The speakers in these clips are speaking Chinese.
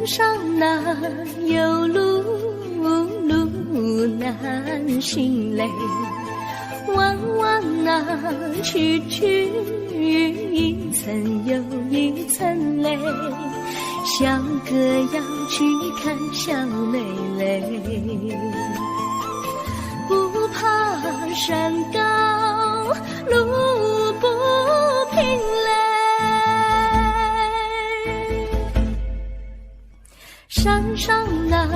上哪有路，路难行嘞。弯弯哪曲曲，一层又一层嘞。小哥要去看小妹妹，不怕山高路不平嘞。山上那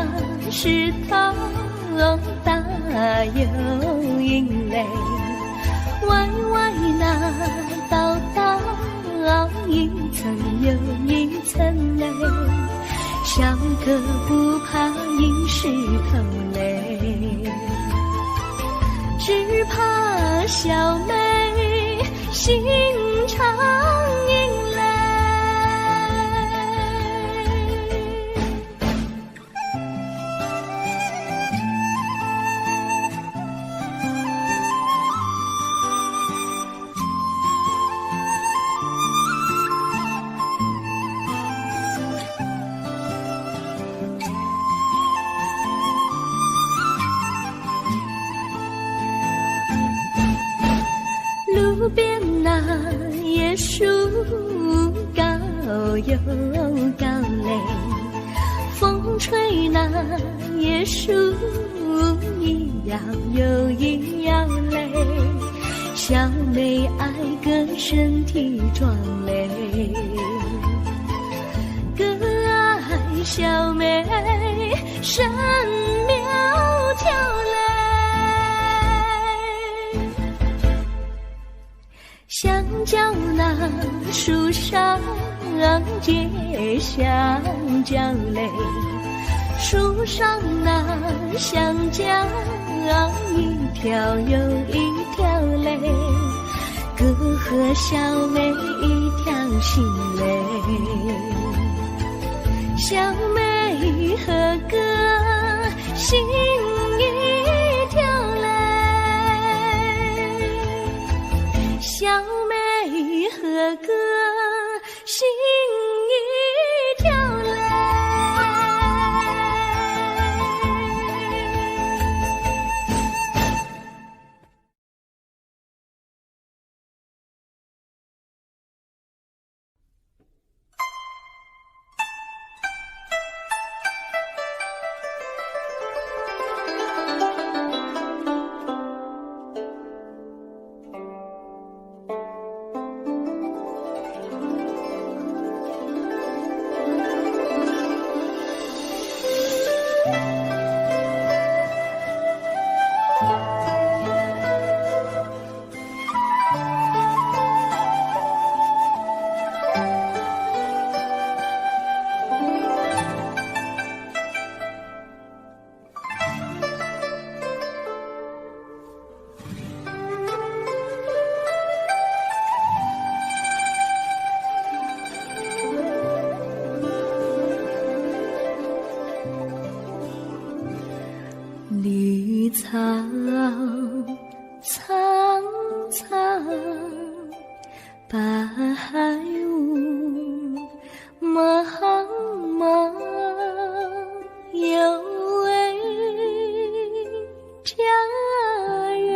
石头大又硬嘞，歪歪那道道一层又一层嘞。小哥不怕硬石头嘞，只怕小妹心肠硬嘞。路边那椰树高又高嘞，风吹那椰树一摇又一摇嘞。小妹爱个身体壮嘞，哥爱小妹身苗条嘞。香蕉那树上结香蕉嘞，树上那香蕉一条又一条嘞，哥和小妹一条心嘞。小妹和哥心一条嘞，小妹和哥心一条嘞。绿草苍苍，白雾茫茫，有位佳人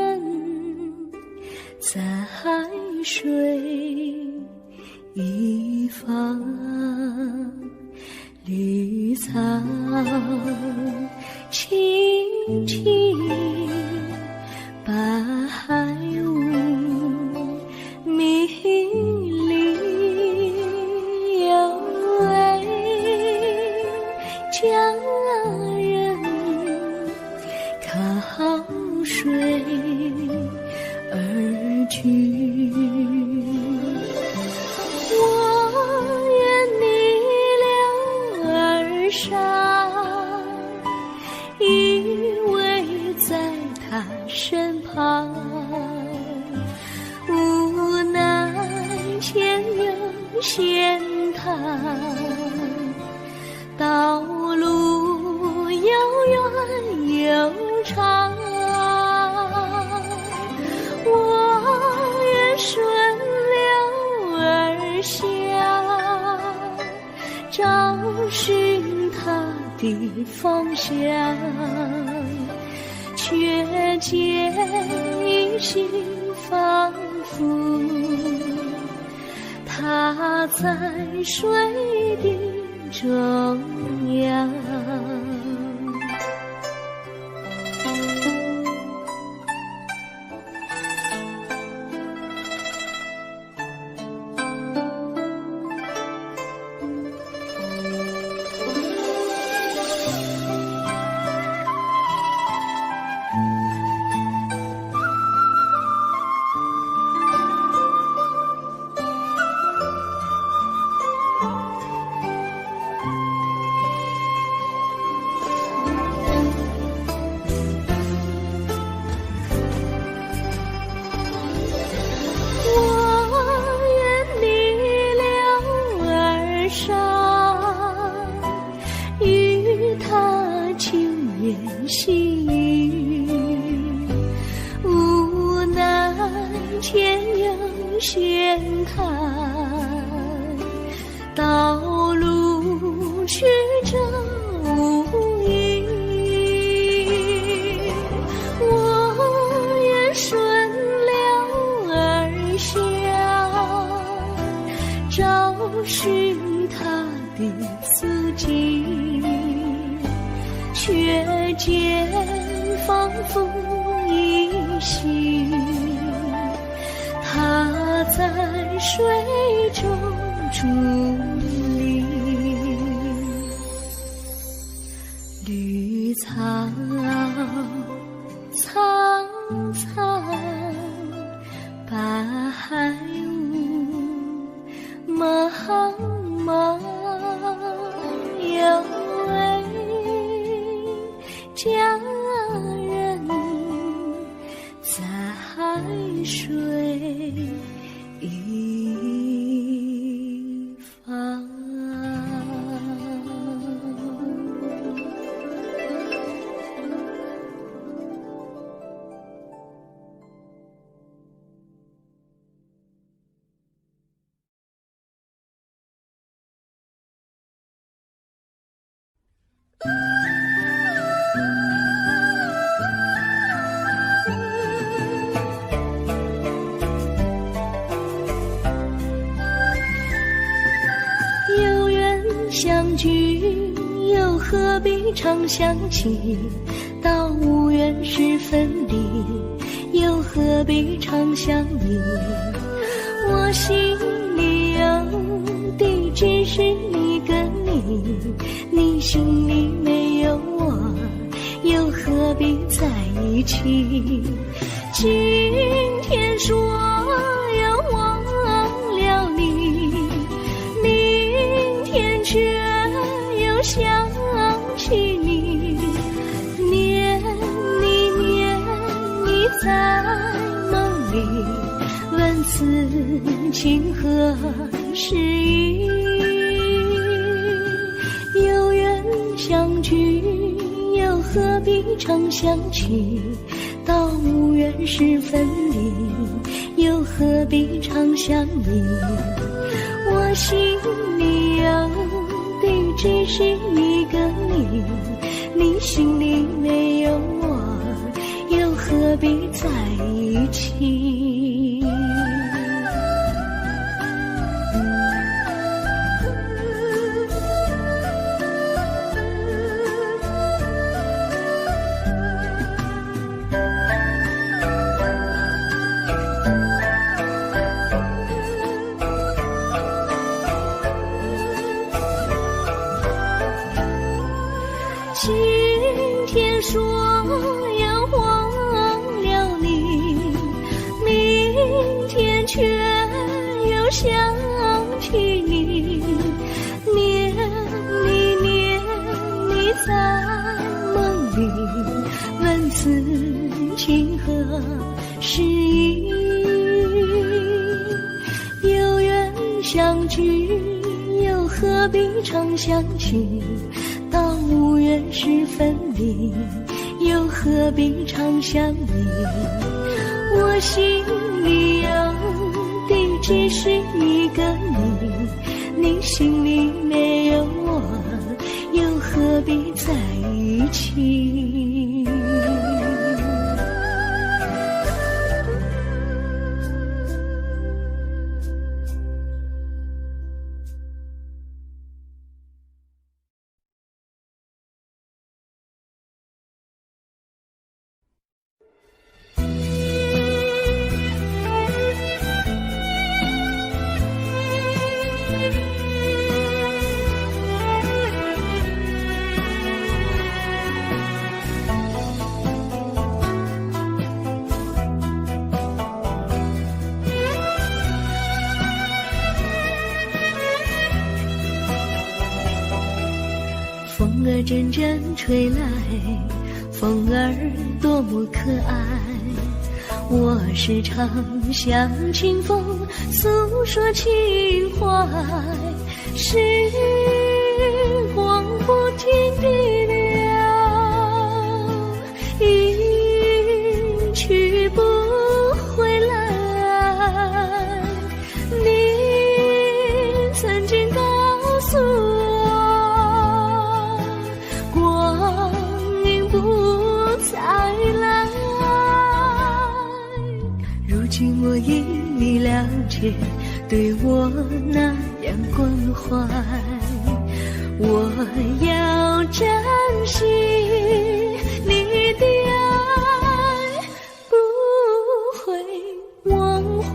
在水一方，绿草青青，白雾迷离，有位佳人靠水而居。身旁无奈前有险滩，道路又远又长，我愿顺流而下，找寻的方向，却见一心仿佛它在水的中央。无奈前有险滩，道路曲折无依，我愿顺流而下，找寻他的足迹，却见仿佛依稀，它在水中伫立。绿草苍苍，白雾茫茫，有位佳人在水一方。有缘相聚，又何必常想起？到无缘时分离，又何必常想你？我心里有的只是一个你，你心里没有我，又何必在一起？今天说要忘了你，明天却又想起你，念你在梦里，问此情何时已？有缘相聚，又何必常想起？到无缘时分离，又何必常想你？我心里有的只是一个你，你心里没有我，又何必在一起？今天说要忘了你，明天却又想起你，念你在梦里，问此情何时已？有缘相聚，又何必常想起？到无缘时分离，又何必常想你？我心里有的只是一个你，你心里没有我，又何何必在一起？风儿阵阵吹来，风儿多么可爱。我时常向清风诉说情怀，时光不停地流，一去不回来。你曾经告诉我，光阴不再来。如今我已了解，对我那样关怀，我要珍惜你的爱，不会忘怀。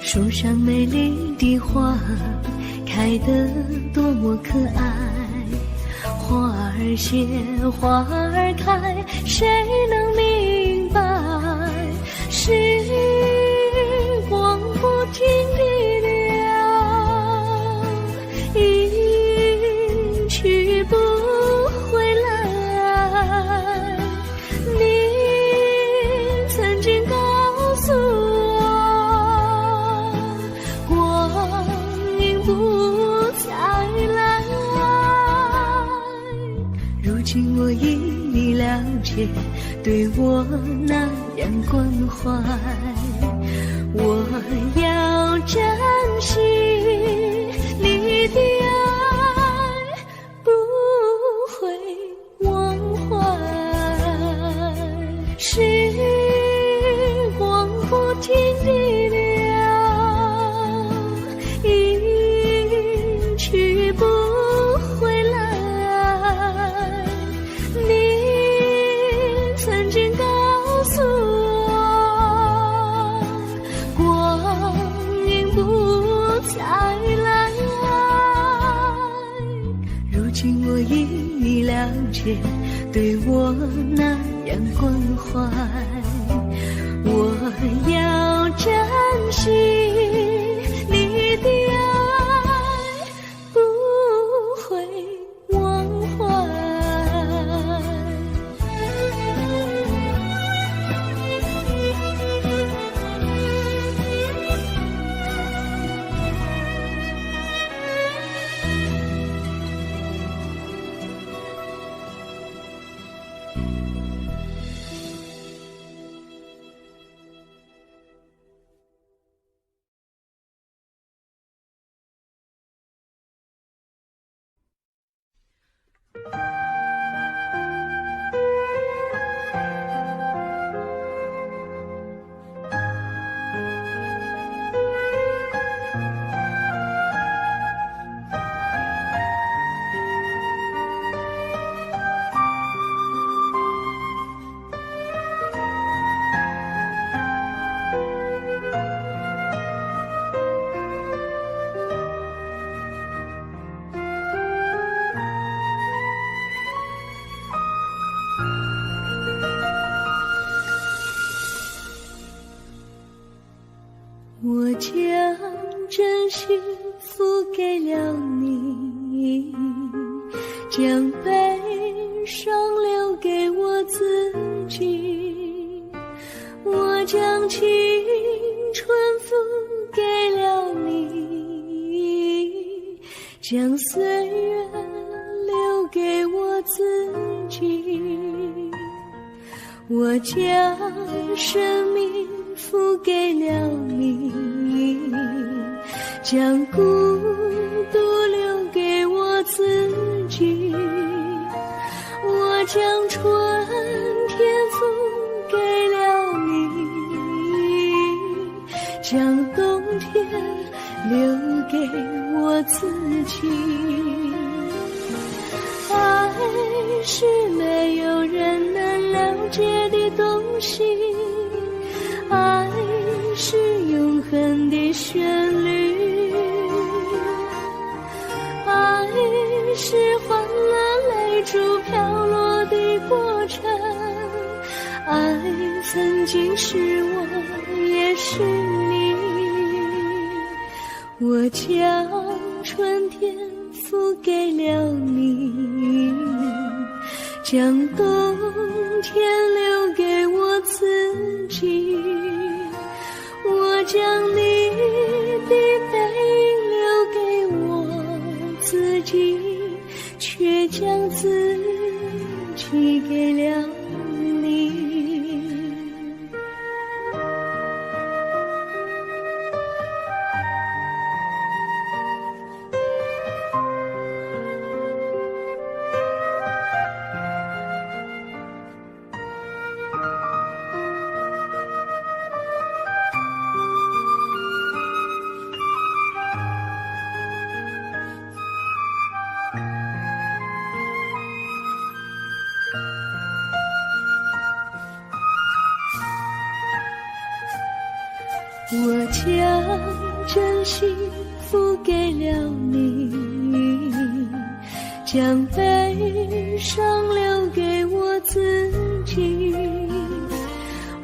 树上美丽的花开得多么可爱，花儿谢花儿开，谁能明白？时光不停地流，一去不回来。你曾经告诉我，光阴不再来。如今我已了解，对我那样关怀，我要珍惜你的爱，不会忘怀。时光不停地流，一去不回来。你曾经告诉我，光阴不再来。如今我已了解，对我那样关怀，我要珍惜你的爱，不会忘怀。我将真心付给了你，将悲伤留给我自己，我将青春付给了你，将岁月留给我自己，我将生命付给了你，将孤独留给我自己，我将春天付给了你，将冬天留给我自己。爱是没有人能了解的东西，爱是永恒的旋律，爱是换了泪珠飘落的过程，爱曾经是我也是你，我将春天付给了你，将冬天留给我自己，我将你的背影留给我自己，却将自己给了你。我将真心付给了你，将悲伤留给我自己，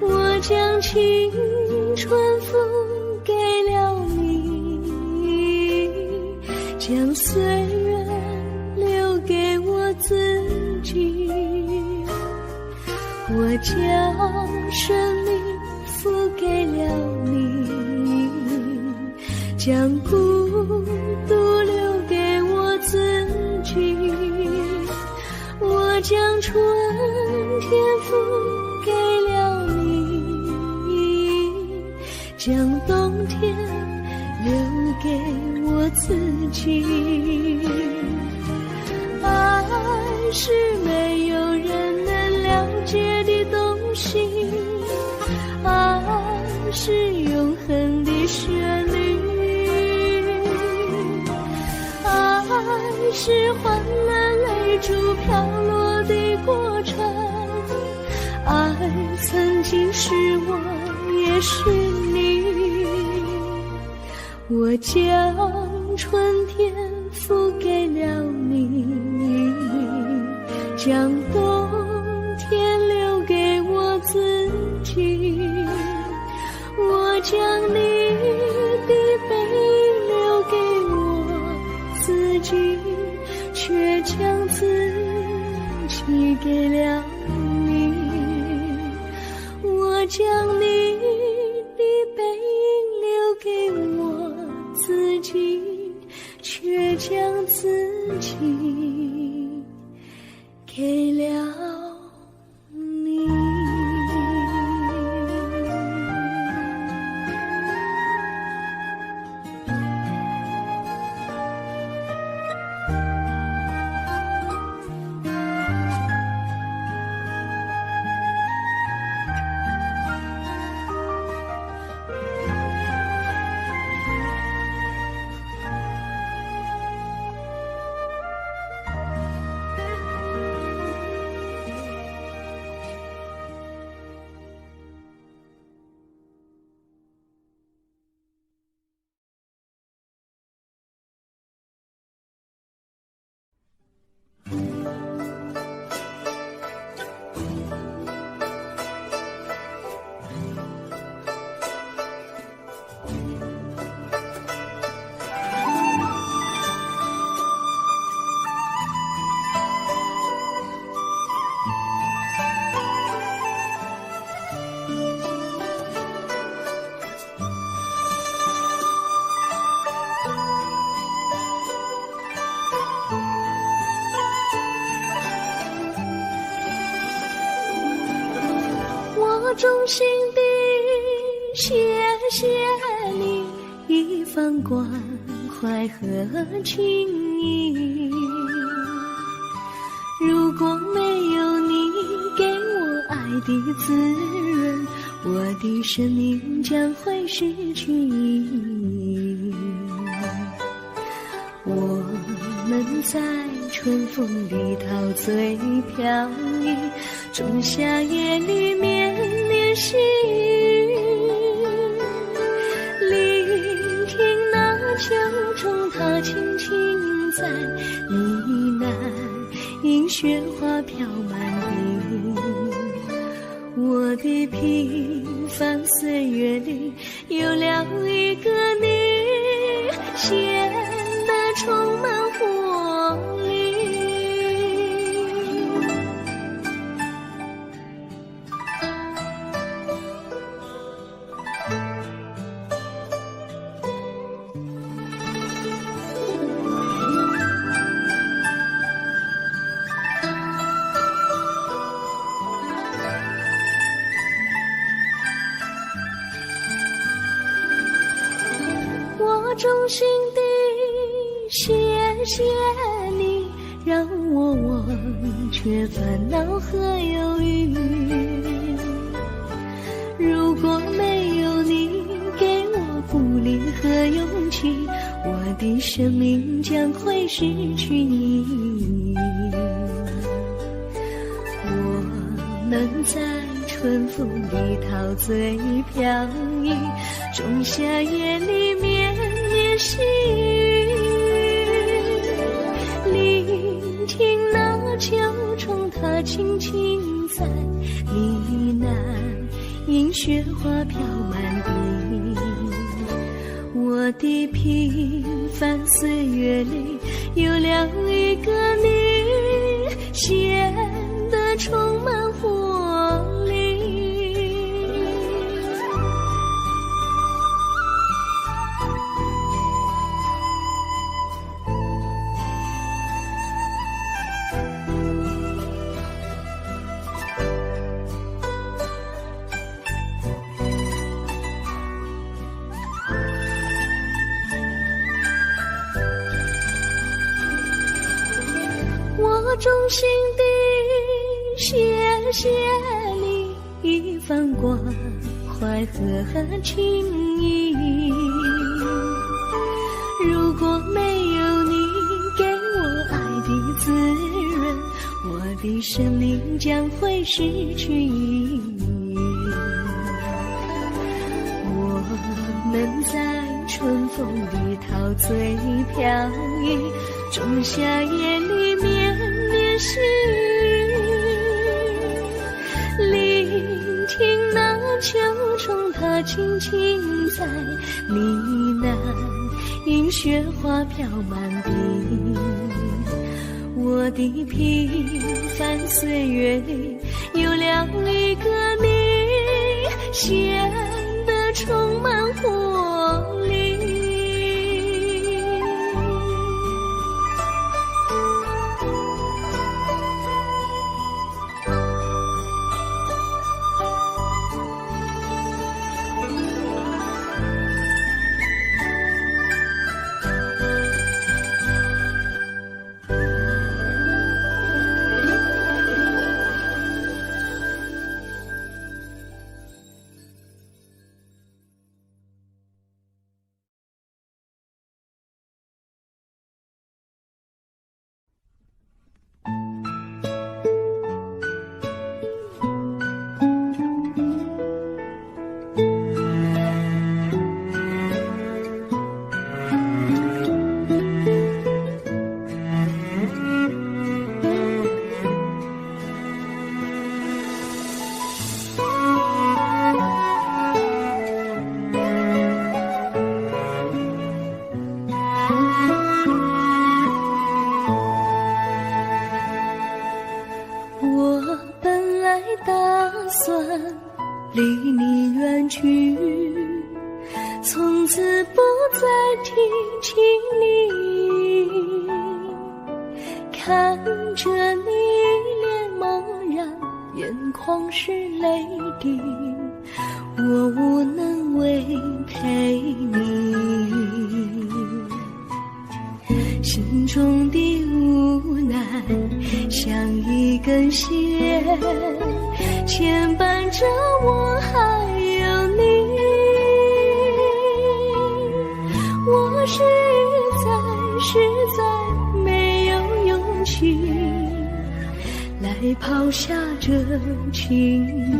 我将青春付给了你，将岁月留给我自己，我将生命付给了你，将孤独留给我自己，我将春天付给了你，将冬天留给我自己。爱是没有人能了解的东西，爱是永恒的旋律，爱是换了泪珠飘落的过程，爱曾经是我也是你，我将春天付给了你，将冬天留给我自己，我将你的背影留给我自己，却将自己给了你，我将你的背影留给我自己，却将自己给了你。心地谢谢你一番关怀和情谊。如果没有你给我爱的滋润，我的生命将会失去意义。我们在春风里陶醉飘逸，仲夏夜里绵绵细雨，聆听那秋虫它轻轻在呢喃，因雪花飘满地。我的平凡岁月里有了一个你，显得充满活力。我衷心地谢谢你，让我忘却烦恼和忧郁。如果没有你给我鼓励和勇气，我的生命将会失去意义。我们在春风里陶醉飘逸，仲夏夜里绵绵细雨，聆听那秋虫它轻轻在呢喃，因雪花飘满地。我的平凡岁月里有了一个你，显得充满活力。我衷心地谢谢你一番关怀和情谊。如果没有你给我爱的滋润，我的生命将会失去意义。我们在春风里陶醉飘逸，仲夏夜里绵绵细雨，聆听那秋虫它轻轻在呢喃，因雪花飘满地。我的平凡岁月里有了一个你，显得充满活力。离你远去，从此不再提起你。看着你脸茫然，眼眶是泪滴，中的无奈，像一根线牵绊着我还有你。我实在没有勇气来抛下这情谊。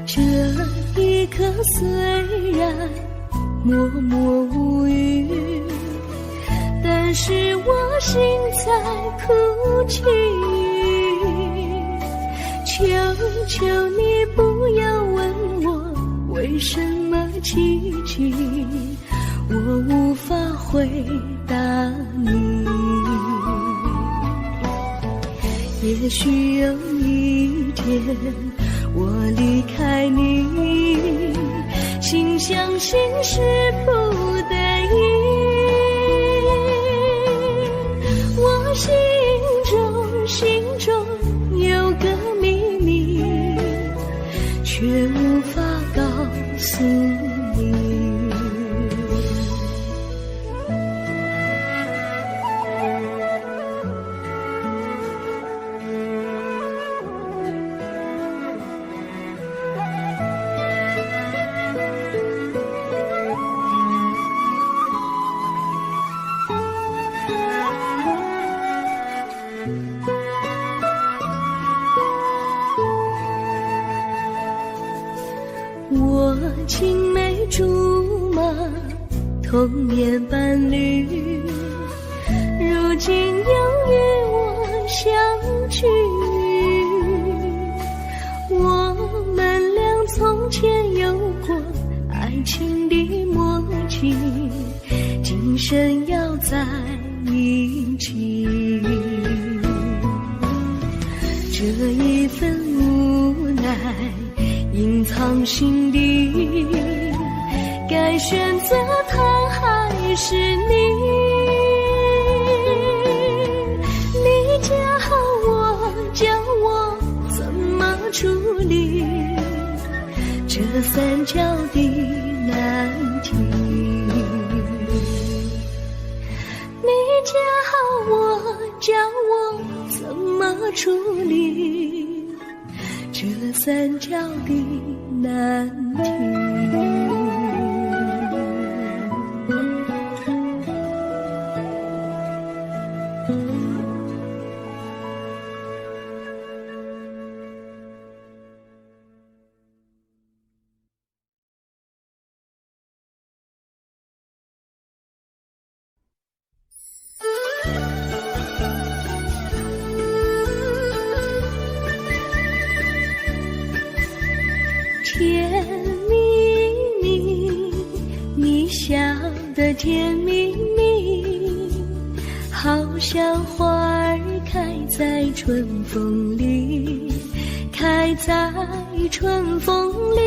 这一刻虽然默默无语，但是我心在哭泣。求求你不要问我为什么奇迹，我无法回答你。也许有一天我离开你，心相信是不得已。我心中有个秘密，却无法告诉你。我青梅竹马，童年伴侣，如今又与我相聚。我们俩从前有过爱情的默契，今生要在一起。这一份无奈隐藏心底，该选择他还是你？你叫我怎么处理这三角的难题？你叫我怎么处理这三角的难题？甜蜜蜜，你笑得甜蜜蜜，好像花儿开在春风里，开在春风里。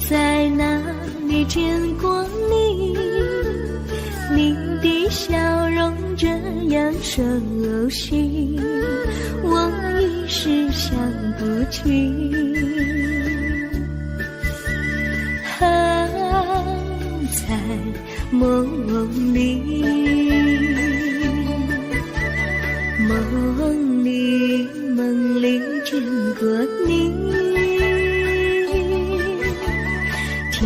在哪里见过你？你的笑容这样熟悉，我一时想不起。还在梦里见过你，甜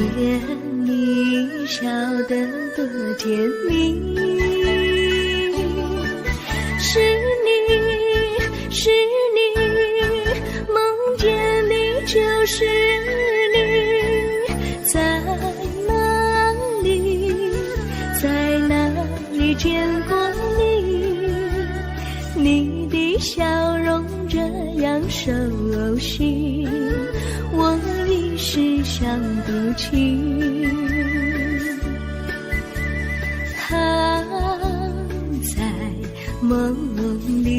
蜜笑得多甜蜜。是你，梦见你就是你，在哪里见过你？你的笑容这样熟悉，我一时想不起。还在梦里。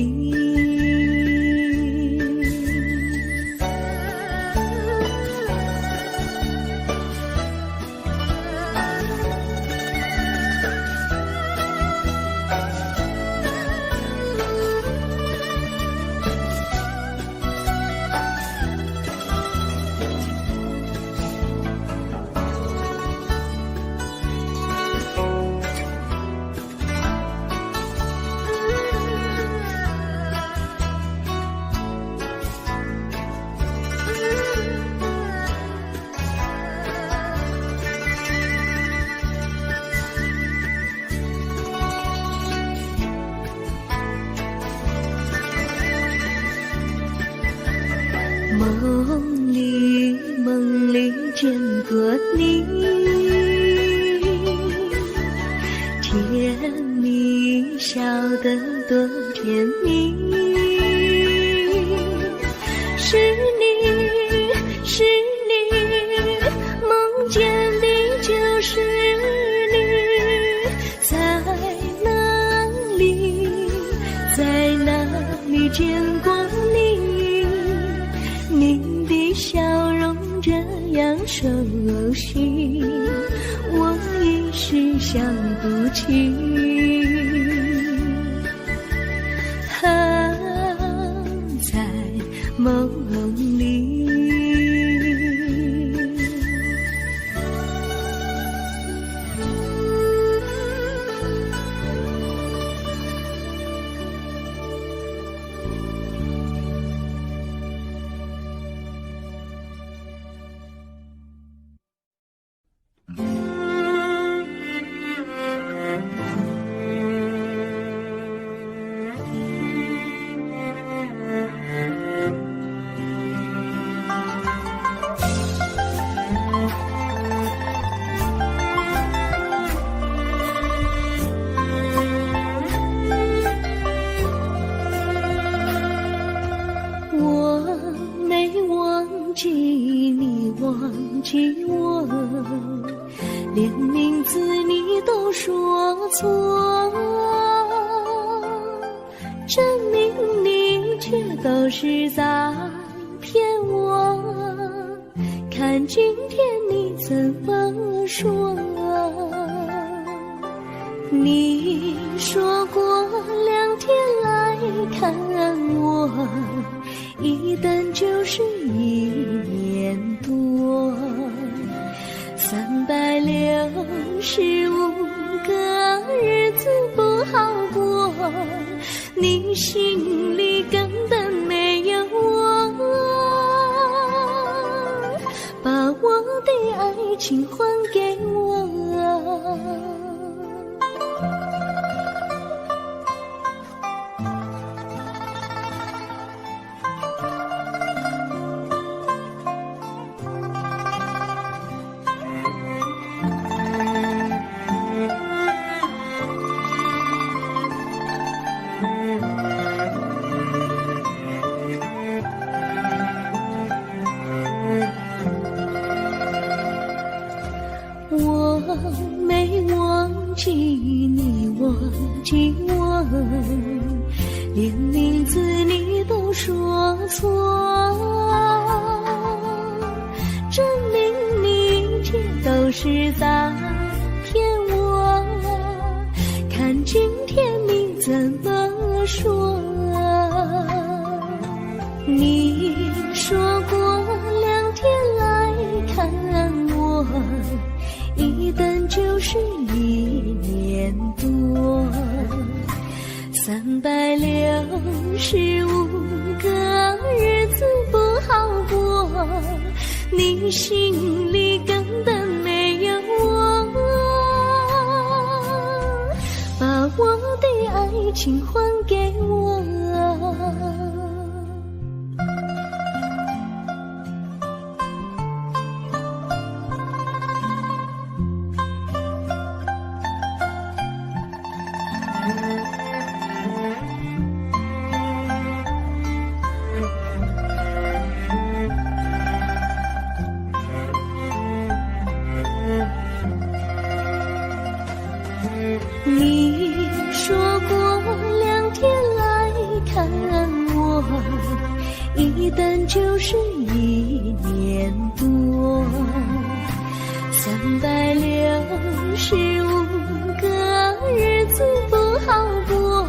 梦里见过你，甜蜜笑得多甜蜜，是你，是你，梦见的就是你，在哪里，在哪里见过你？您的笑容这样熟悉，我一时想不起。在梦里，忘记我，连名字你都说错，证明你却都是在骗我。看今天你怎么说？你说过2天来看我，一等就是1年多，365个日子不好过，你心里根本没有我，把我的爱情还给我。我没忘记你，忘记我，连名字你都说错，证明你却都是在骗我。看今天你怎么说？你说过2天来看我，一等就是1年多，365个日子不好过，你心里根本没有我，把我的爱情还给我。你说过2天来看我，一等就是1年多，365个日子不好过，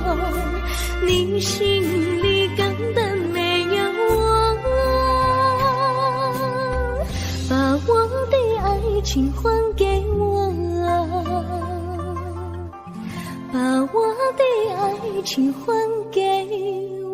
你心里根本没有我，把我的爱情还给我，把我的爱情还给我。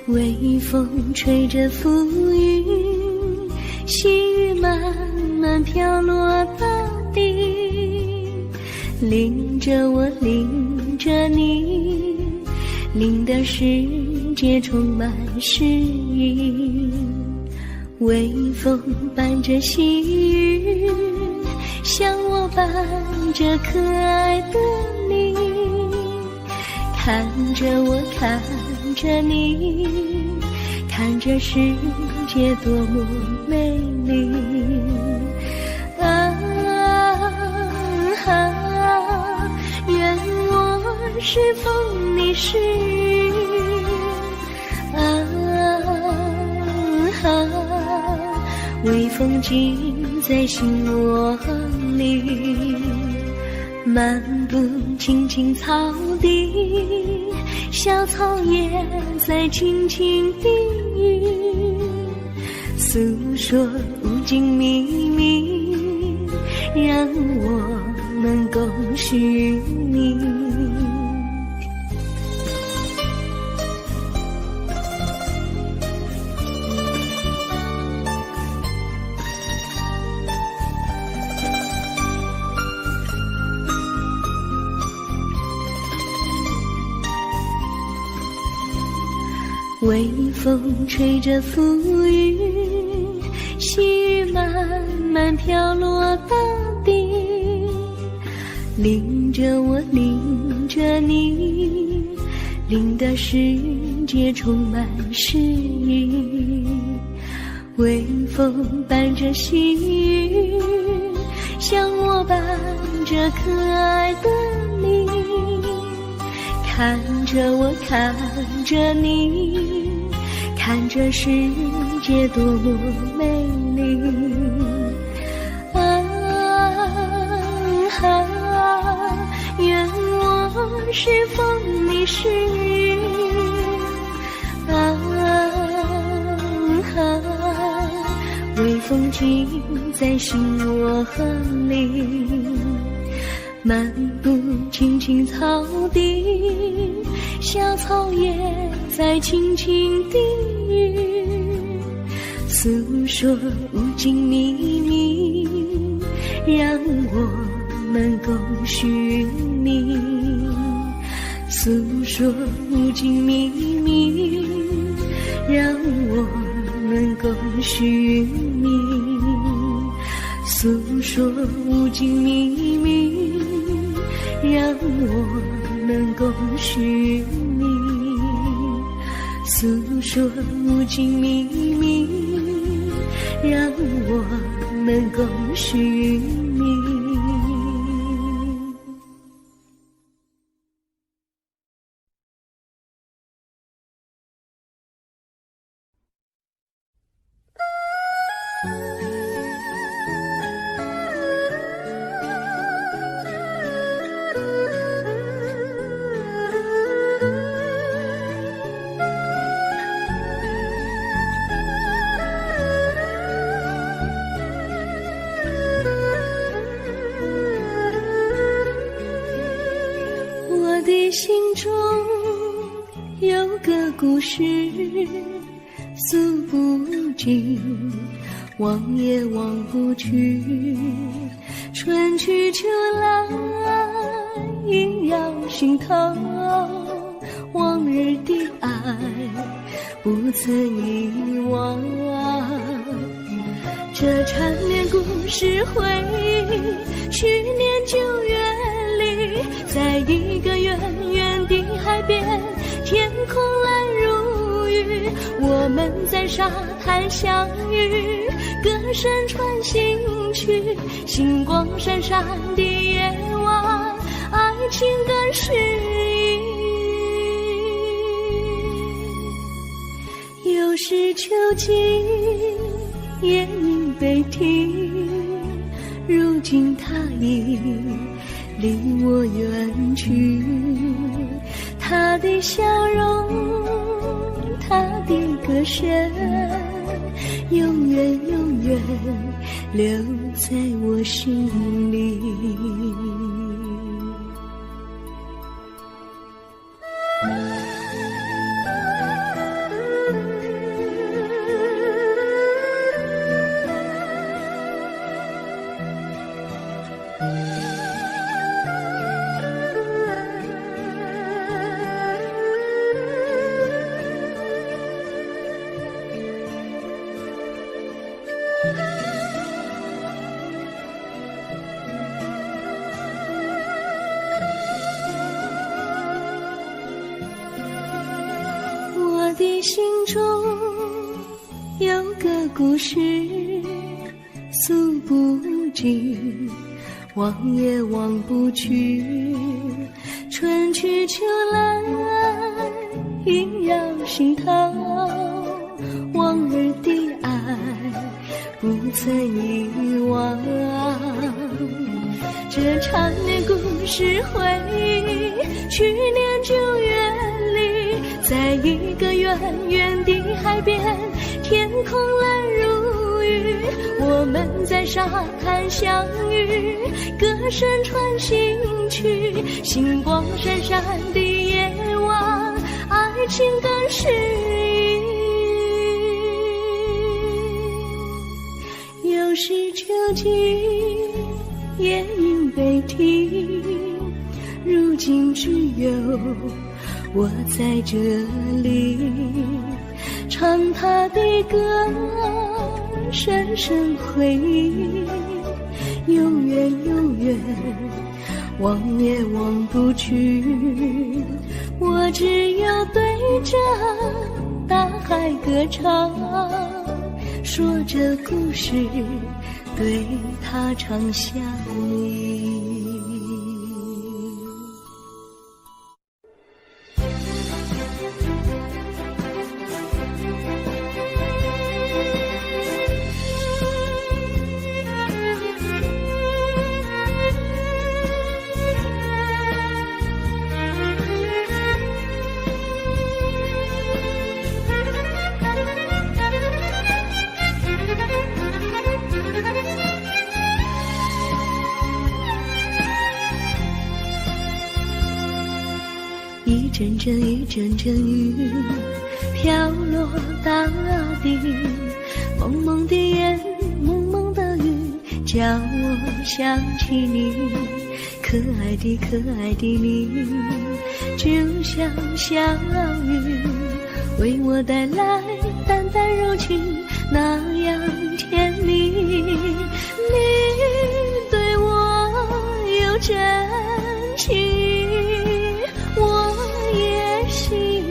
微风吹着浮云，细雨慢慢飘落大地，淋着我，淋着你，淋得世界充满诗意。微风伴着细雨，像我伴着可爱的你，看着我，看着你，看着世界多么美丽。愿我是风，你是雨。微风尽在心窝里，漫步青青草地，小草也在轻轻低语，诉说无尽秘密，让我们共许你。微风吹着浮云，细雨慢慢飘落大地，淋着我，淋着你，淋得世界充满诗意。微风伴着细雨，像我伴着可爱的你，看着我，看着你，看着世界多么美丽。愿我是风，你是雨。微风尽在心窝里，漫步青青草地，小草也在轻轻低语，诉说无尽秘密，让我们共许你。诉说无尽秘密，让我们共许你。诉说无尽秘密，让我们共许你。诉说无尽秘密，让我们共许你。心中有个故事诉不尽，忘也忘不去，春去秋来萦绕心头，往日的爱不曾遗忘。这缠绵故事回忆，去年9月里，在一个远远的海边，天空蓝如玉，我们在沙滩相遇，歌声传心曲，星光闪闪的夜晚，爱情更诗意。又是秋季，夜莺悲啼，如今他已离我远去，他的笑容，他的歌声，永远永远留在我心里。的心中有个故事，诉不尽，忘也忘不去。春去秋来，萦绕心头，往日的爱不曾遗忘。这缠绵故事回忆，去年9月里，在一个远远的海边，天空蓝如玉，我们在沙滩相遇，歌声传心曲，星光闪闪的夜晚，爱情更诗意。又是秋季，夜莺悲啼，如今只有我在这里，唱他的歌，深深回忆，永远永远，忘也忘不去。我只有对着大海歌唱，说着故事，对他唱想你。一阵阵一阵阵雨飘落大地，蒙蒙的烟，蒙蒙的雨，叫我想起你，可爱的可爱的你，就像小雨，为我带来淡淡柔情，那样甜蜜。你对我有真情，我也喜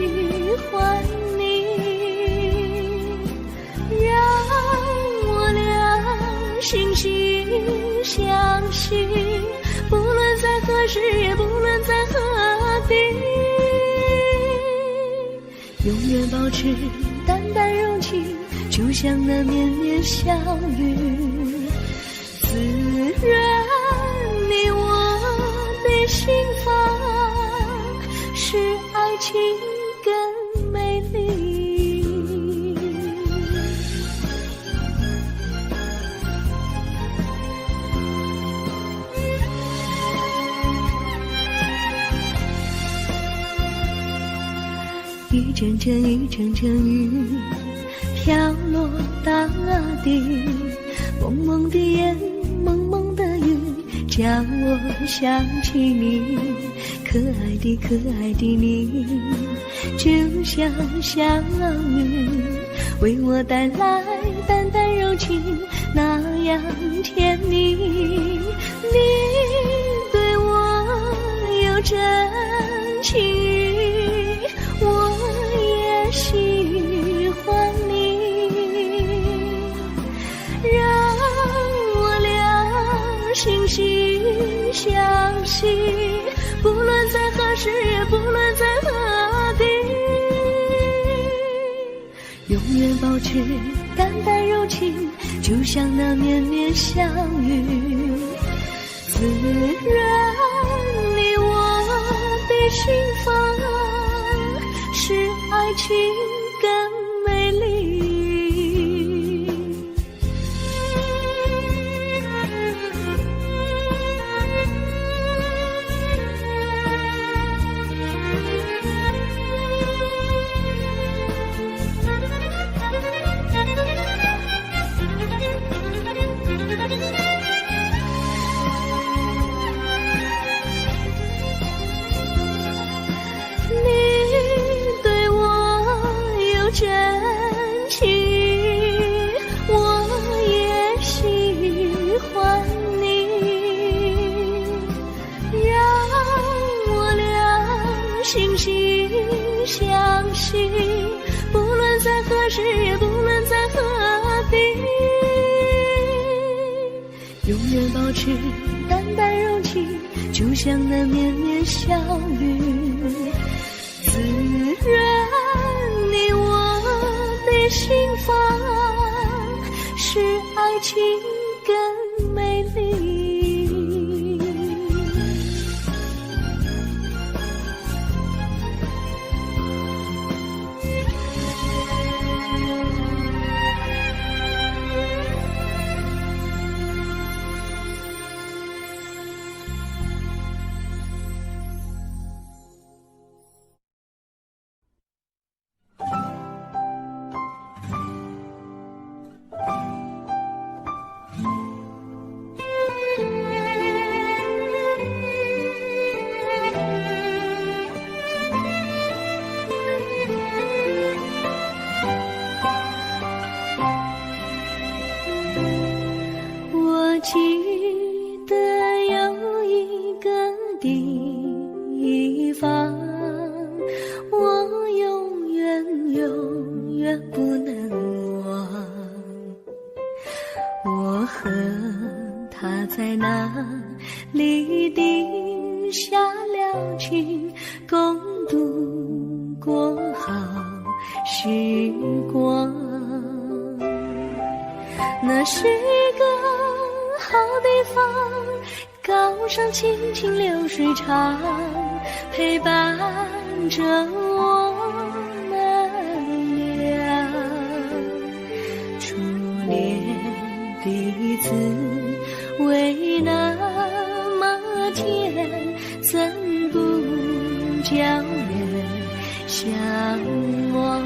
欢你，让我俩惺惺相惜，不论在何时，也不论在何地，永远保持淡淡柔情，就像那绵绵小雨，滋润你我的心房，使爱情更美丽。一阵阵一阵阵雨飘落大地，蒙蒙的烟，蒙蒙的雨，叫我想起你，可爱的可爱的你，就像小雨，为我带来淡淡柔情，那样甜蜜。你对我有真情，我也喜欢你，让我俩惺惺相惜，不论在何时，也不论在何地，永远保持淡淡柔情，就像那绵绵小雨，滋润你我的心房，使爱情更美丽。惺惺相惜，不论在何时，也不论在何地，永远保持淡淡柔情，就像那绵绵小雨，滋润你我的心房，使爱情更美丽。记得有一个地方，我永远不能忘。我和他在那里定下了情，共度过好时光。那是一个好地方，高山青青流水长，陪伴着我们俩。初恋的滋味那么甜，怎不叫人向往？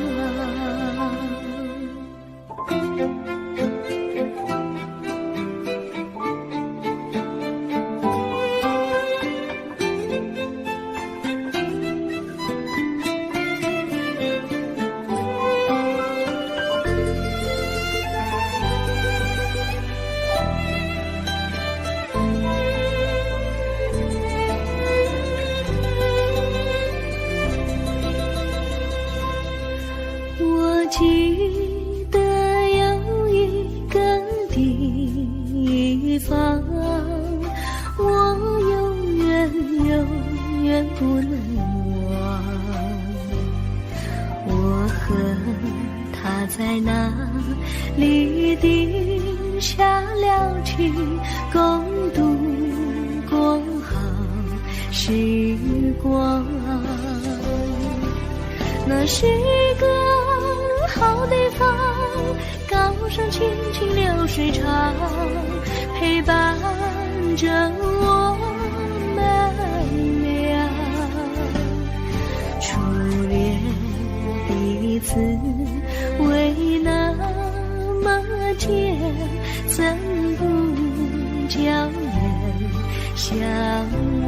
记得有一个地方，我永远不能忘。我和他在那里定下了情，共度过好时光。那是一个好地方，高山青青流水长，陪伴着我们俩。初恋的滋味那么甜，怎不叫人向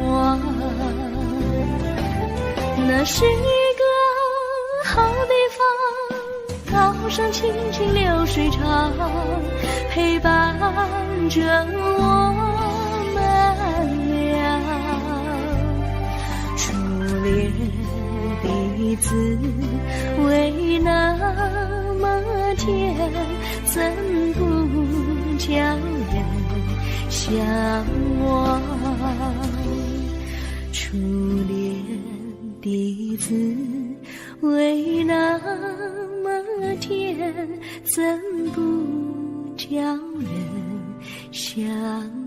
往？那是一个好地方，高山青青流水长，陪伴着我们俩。初恋的滋味那么甜，怎不叫人向往？初恋的滋味那么甜，怎不叫人向往？